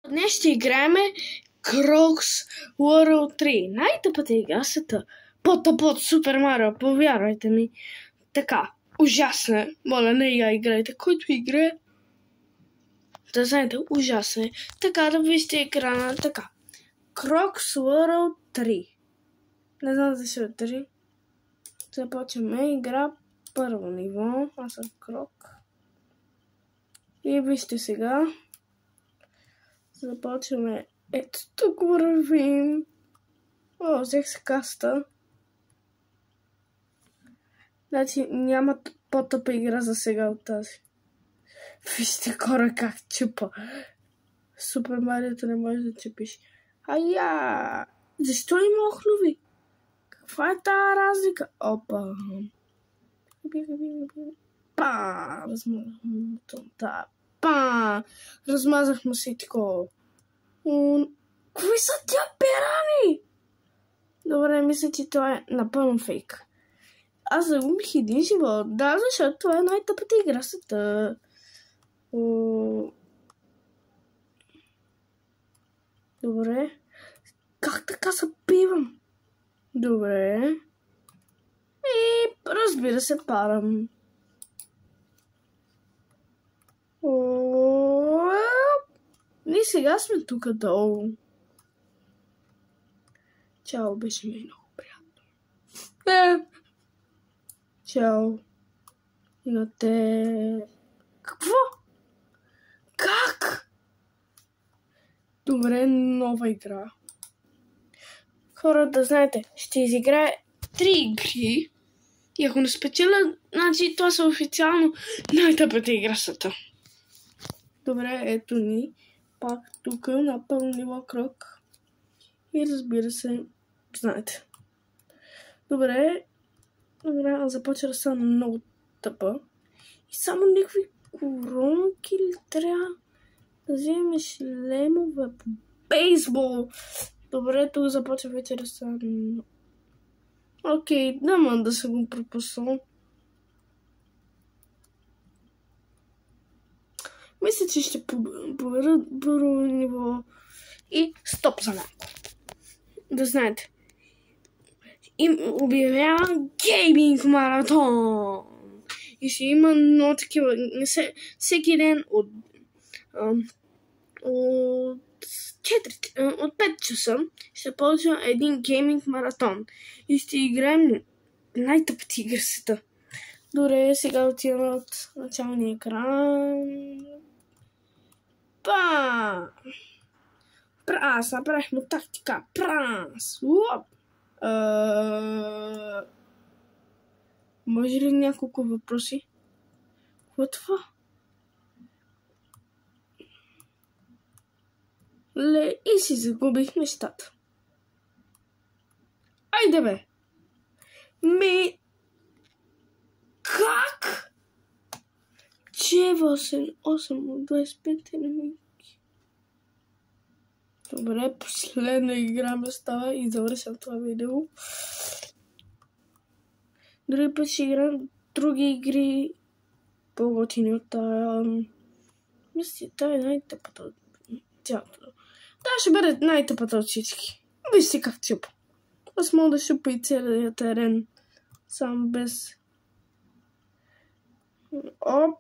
Днес ще играеме Crocs World 3. Най-тъпата игра в света. По-тъпа от Супер Марио, повярвайте ми. Така, ужасно е. Моля, не я играйте. Който играе, да знаете, ужасно е. Така, да вижте екрана. Така. Crocs World 3. Не знам защо е 3. Започваме игра първо ниво. Аз съм Крок. И вижте сега. Започваме. Ето тук вървим. О, взех се каста. Значи няма по-тъпа игра за сега от тази. Вижте хора как чупа. Супер Мариото не може да чупиш. Ая! Защо има охлюви? Каква е тази разлика? Опа! Па! Размазахме си такова. Какви са тя пирани? Добре, мисля, че това е напълно фейк. Аз загубих един живот. Да, защото това е най-тъпата игра в света. Добре. Как така се пивам? Добре. И разбира се, падам. И сега сме тук долу. Чао, беше ми много приятно. Чао. И на те... Какво? Как? Добре, нова игра. Хора, да знаете, ще изиграе 3 игри. И ако не спечеля, значи това са официално най-тъпата игра в света. Добре, ето ни. Пак тук на пълно ниво Крок. И разбира се, знаете. Добре, започва да става много тъпа. И само някакви коронки ли трябва да вземем шлемове по бейсбол. Добре, тук започва вече да става... Окей, няма да се го пропусна. Мисля, че ще побера първо ниво и стоп за малко. Да знаете. И обявява гейминг маратон. И ще има много такива. Всеки ден от 5 часа ще получа един гейминг маратон. И ще играем най-тъпата игра в света. Добре, сега отиваме от началния екран. Прас, направихме тактика. Прас. Може ли няколко въпроси? Какво е това? И си загубих нещата. Айде бе! Как? 8 от 25 елементи. Добре, последна игра ме става и завършам това видео. Други път ще играм други игри по-готини от тая. Мисля, тая е най-тъпата от цялото. Тая ще бъде най-тъпата от всички. Вижте как чупа. Аз мога да шупа и целия терен. Сам без... Оп!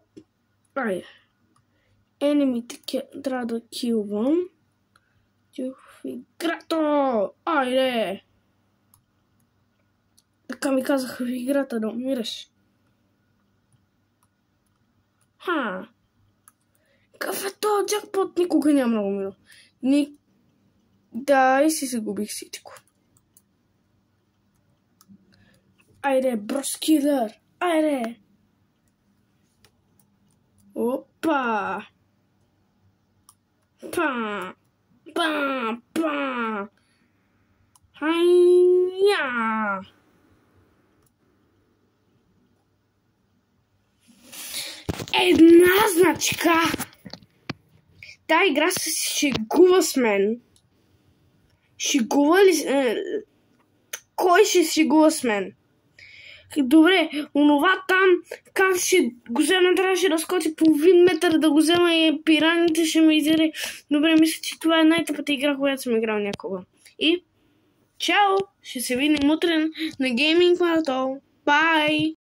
Ай. Енимите трябва да килвам. Чух играта! Айде! Така ми казаха в играта да умираш. Какъв е този джакпот? Никога няма да умира. Да, и си загубих всичко. Айде, броскилър! Айде! Опа! Па! Хайя! Една значка! Та игра се шегува с мен. Шегува ли... Кой ще шегува с мен? Добре, онова там, как ще го взема, трябваше да скочи половин метър да го взема и пираните ще ме изяде. Добре, мисля, че това е най-тъпата игра, която съм играл някога. И чао! Ще се видим утре на Gaming Marathon. Бай!